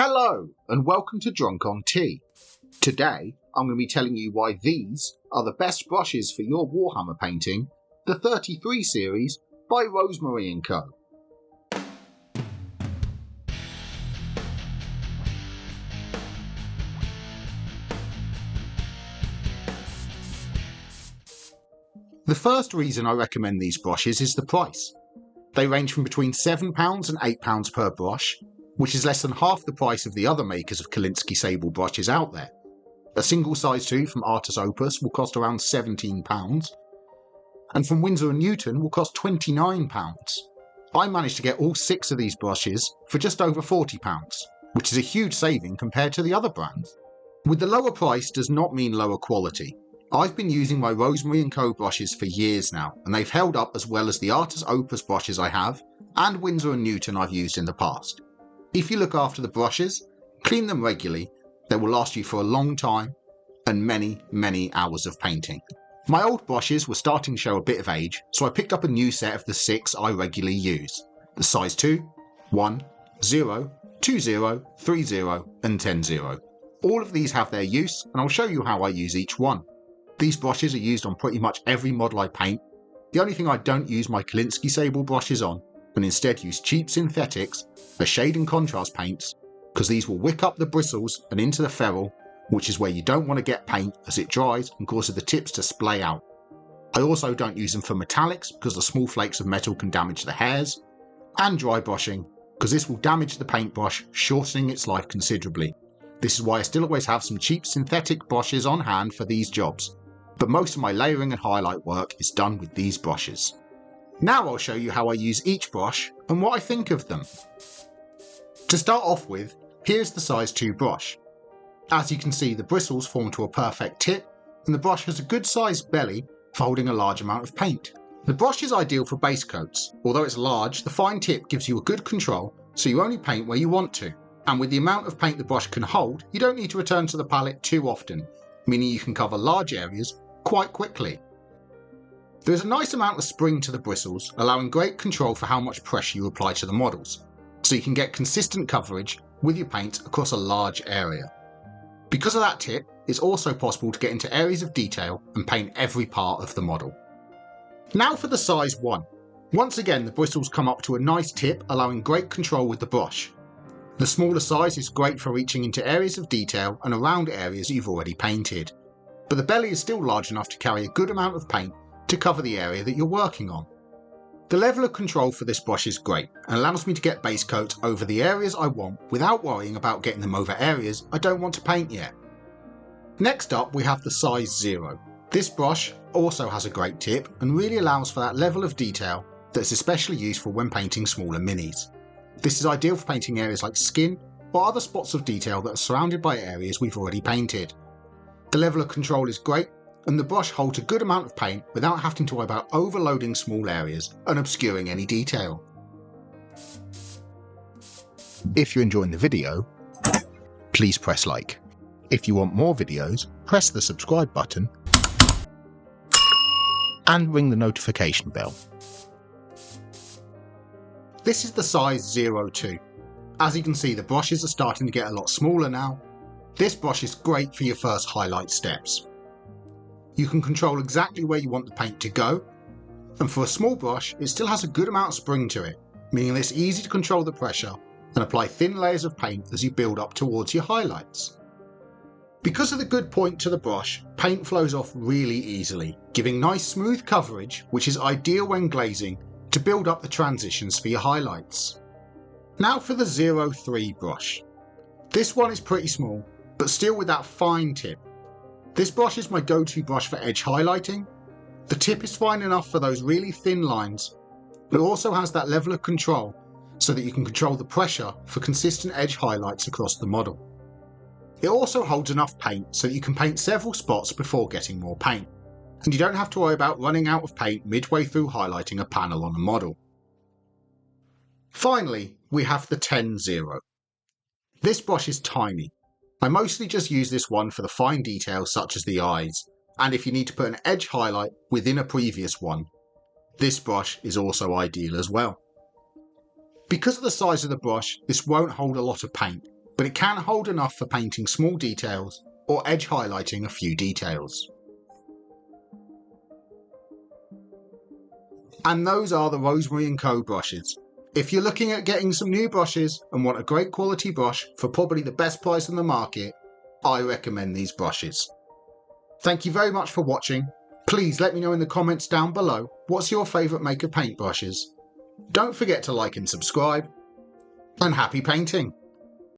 Hello and welcome to Drunk on Tea. Today I'm going to be telling you why these are the best brushes for your Warhammer painting, the 33 series by Rosemary Co. The first reason I recommend these brushes is the price. They range from between £7 and £8 per brush, which is less than half the price of the other makers of Kolinsky Sable brushes out there. A single size 2 from Artus Opus will cost around £17, and from Winsor & Newton will cost £29. I managed to get all 6 of these brushes for just over £40, which is a huge saving compared to the other brands. With the lower price does not mean lower quality. I've been using my Rosemary Co brushes for years now, and they've held up as well as the Artus Opus brushes I have, and Winsor & Newton I've used in the past. If you look after the brushes, clean them regularly, they will last you for a long time and many hours of painting. My old brushes were starting to show a bit of age, so I picked up a new set of the 6 I regularly use. The size 2, 1, 0, 20, 30 and 10-0. All of these have their use and I'll show you how I use each one. These brushes are used on pretty much every model I paint. The only thing I don't use my Kolinsky Sable brushes on, and instead use cheap synthetics for shade and contrast paints, because these will wick up the bristles and into the ferrule, which is where you don't want to get paint as it dries and causes the tips to splay out. I also don't use them for metallics because the small flakes of metal can damage the hairs, and dry brushing because this will damage the paintbrush, shortening its life considerably. This is why I still always have some cheap synthetic brushes on hand for these jobs, but most of my layering and highlight work is done with these brushes. Now I'll show you how I use each brush and what I think of them. To start off with, here's the size 2 brush. As you can see, the bristles form to a perfect tip and the brush has a good sized belly for holding a large amount of paint. The brush is ideal for base coats. Although it's large, the fine tip gives you a good control so you only paint where you want to. And with the amount of paint the brush can hold, you don't need to return to the palette too often, meaning you can cover large areas quite quickly. There is a nice amount of spring to the bristles, allowing great control for how much pressure you apply to the models, so you can get consistent coverage with your paint across a large area. Because of that tip, it's also possible to get into areas of detail and paint every part of the model. Now for the size 1. Once again, the bristles come up to a nice tip, allowing great control with the brush. The smaller size is great for reaching into areas of detail and around areas you've already painted, but the belly is still large enough to carry a good amount of paint to cover the area that you're working on. The level of control for this brush is great and allows me to get base coats over the areas I want without worrying about getting them over areas I don't want to paint yet. Next up we have the size 0. This brush also has a great tip and really allows for that level of detail that's especially useful when painting smaller minis. This is ideal for painting areas like skin or other spots of detail that are surrounded by areas we've already painted. The level of control is great and the brush holds a good amount of paint without having to worry about overloading small areas and obscuring any detail. If you're enjoying the video, please press like. If you want more videos, press the subscribe button and ring the notification bell. This is the size 02. As you can see, the brushes are starting to get a lot smaller now. This brush is great for your first highlight steps. You can control exactly where you want the paint to go, and for a small brush it still has a good amount of spring to it, meaning it's easy to control the pressure and apply thin layers of paint as you build up towards your highlights. Because of the good point to the brush, paint flows off really easily, giving nice smooth coverage which is ideal when glazing to build up the transitions for your highlights. Now for the 03 brush. This one is pretty small, but still with that fine tip. This brush is my go-to brush for edge highlighting. The tip is fine enough for those really thin lines, but it also has that level of control so that you can control the pressure for consistent edge highlights across the model. It also holds enough paint so that you can paint several spots before getting more paint, and you don't have to worry about running out of paint midway through highlighting a panel on a model. Finally, we have the 10-0. This brush is tiny. I mostly just use this one for the fine details such as the eyes, and if you need to put an edge highlight within a previous one, this brush is also ideal as well. Because of the size of the brush, this won't hold a lot of paint, but it can hold enough for painting small details or edge highlighting a few details. And those are the Rosemary Co brushes. If you're looking at getting some new brushes and want a great quality brush for probably the best price on the market, I recommend these brushes. Thank you very much for watching. Please let me know in the comments down below what's your favourite make of paintbrushes. Don't forget to like and subscribe, and happy painting!